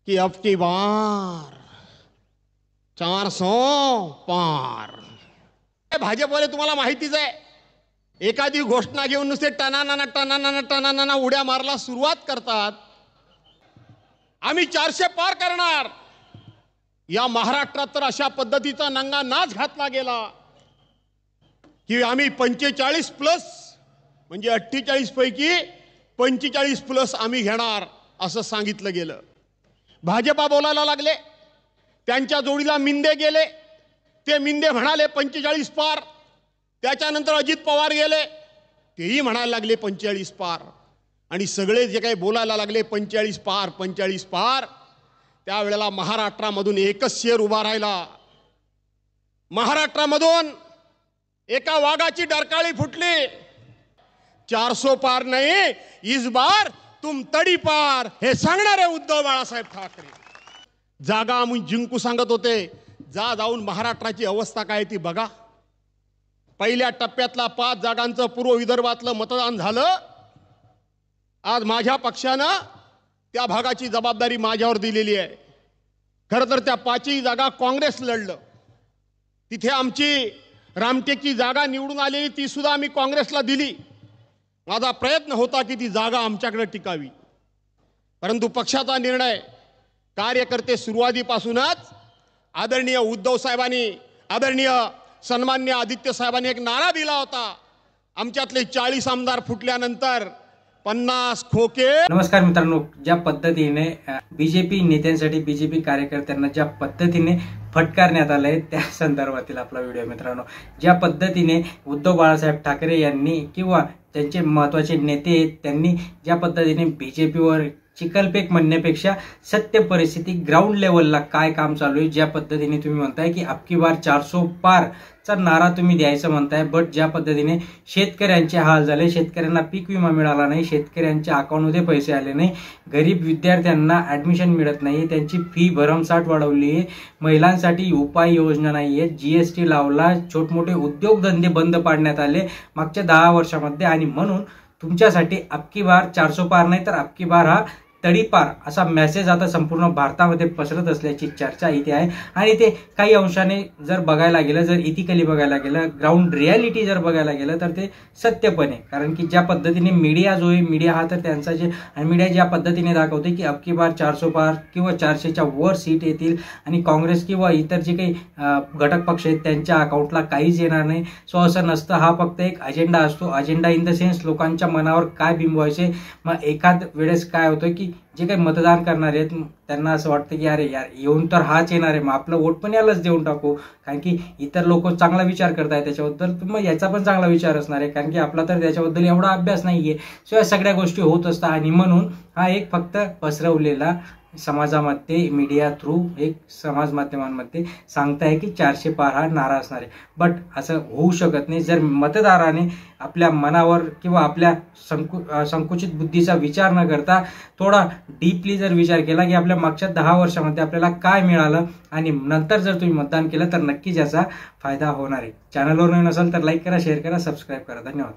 कि अब की बार 400 पार। भाजपवाले तुम्हाला माहितीच आहे, एखादी घोषणा घेऊन नुसते टनाना उड्या मारला सुरुवात करतात। आम्ही 400 पार करणार, या महाराष्ट्रात तर अशा पद्धतीचा नंगा नाच घातला गेला की आम्ही 45 प्लस म्हणजे 48 पैकी 45 प्लस आम्ही घेणार असं सांगितलं गेलं। भाजपा बोलायला लागले, त्यांच्या जोडीला मिंदे गेले, ते मिंदे म्हणाले 45 पार। त्याच्यानंतर अजित पवार गेले, तेही म्हणायला लागले 45 पार। आणि सगळे जे काही बोलायला लागले 45 पार 45 पार, त्यावेळेला महाराष्ट्रामधून एकच शेर उभा राहिला। महाराष्ट्रामधून एका वाघाची डरकाळी फुटली, 400 पार नाही, इस बार तुम तडी पार, हे सांगणारे उद्धव बाळासाहेब ठाकरे। जागा आम्ही जिंकू सांगत होते, जाऊन महाराष्ट्राची अवस्था काय ती बघा। पहिल्या टप्प्यातला 5 जागांचं पूर्व विदर्भातलं मतदान झालं। आज माझ्या पक्षानं त्या भागाची जबाबदारी माझ्यावर दिलेली आहे। खरं तर त्या 5ही जागा काँग्रेस लढलं, तिथे आमची रामटेकची जागा निवडून आलेली, ती सुद्धा आम्ही काँग्रेसला दिली। माझा प्रयत्न होता की ती जागा आमच्याकडे टिकावी, परंतु पक्षाचा निर्णय, कार्यकर्ते सुरुवातीपासूनच आदरणीय उद्धव साहेबांनी, आदरणीय सन्मान्य आदित्य साहेबांनी एक नारा दिला होता, आमच्यातले 40 आमदार फुटल्यानंतर 50 खोके। नमस्कार मित्रांनो, ज्या पद्धतीने बीजेपी नेत्यांसाठी, बीजेपी कार्यकर्त्यांना ज्या पद्धतीने फटकारण्यात आलंय त्या संदर्भातील आपला व्हिडिओ मित्रांनो। ज्या पद्धतीने उद्धव बाळासाहेब ठाकरे यांनी किंवा त्यांचे महत्त्वाचे नेते त्यांनी ज्या पद्धतीने बीजेपीवर चिखलफेक म्हणण्यापेक्षा सत्य परिस्थिती ग्राउंड लेवलला काय काम चालू आहे, ज्या पद्धतीने तुम्ही म्हणताय की अबकी बार 400 पार चा नारा तुम्ही द्यायचं म्हणताय, बट ज्या पद्धतीने शेतकऱ्यांचे हाल झाले, शेतकऱ्यांना पीक विमा मिळाला नाही, शेतकऱ्यांच्या अकाउंटमध्ये पैसे आले नाही, गरीब विद्यार्थ्यांना ऍडमिशन मिळत नाही, त्यांची फी भरमसाठ वाढवली आहे, महिलांसाठी उपाययोजना नाही आहेत, जीएसटी लावला, छोटमोठे उद्योगधंदे बंद पाडण्यात आले मागच्या 10 वर्षामध्ये। आणि म्हणून तुमच्यासाठी अबकी बार 400 पार नाही तर अबकी बार हा तडीपार असा मेसेज आता संपूर्ण भारतामध्ये पसरत असल्याची चर्चा इथे आहे। आणि ते काही अंशाने जर बघायला गेलं, जर इथिकली बघायला गेलं, ग्राउंड रियालिटी जर बघायला गेलं तर ते सत्य पण आहे। कारण की ज्या पद्धतीने मीडिया जो आहे, मीडिया हा तर त्यांचा जे, आणि मीडिया ज्या पद्धतीने दाखवते की अबकी बार 400 पार किंवा 400च्या वर सीट येतील आणि काँग्रेस किंवा इतर जे काही घटक पक्ष आहेत त्यांच्या अकाउंटला काहीच येणार नाही, सो असं नसतं। हा फक्त एक अजेंडा असतो, अजेंडा इन द सेन्स लोकांच्या मनावर काय बिंबवायचे। मग एखाद वेळेस काय होतं की जे काही मतदान करणारे आहेत त्यांना असं वाटतं की अरे यार येऊन तर हाच येणार आहे, मग आपलं वोट पण यालाच देऊन टाकू, कारण की इतर लोक चांगला विचार करताय त्याच्याबद्दल, तर मग याचा पण चांगला विचार असणार आहे, कारण की आपला तर त्याच्याबद्दल एवढा अभ्यास नाहीये। सो या सगळ्या गोष्टी होत असतात आणि म्हणून हा एक फक्त पसरवलेला समाजामध्ये मीडिया थ्रू एक समाज माध्यमांमध्ये सांगताय की 400 पार हा नारा असणार आहे, बट असं होऊ शकत नाही। जर मतदाराने आपल्या मनावर किंवा आपल्या संकुचित बुद्धीचा विचार न करता थोडा डीपली जर विचार केला की आपल्या मागच्या 10 वर्षामध्ये आपल्याला काय मिळालं आणि नंतर जर तुम्ही मतदान केलं तर नक्कीच याचा फायदा होणार आहे। चॅनलवर नवीन असाल तर लाईक करा, शेअर करा, सबस्क्राईब करा। धन्यवाद।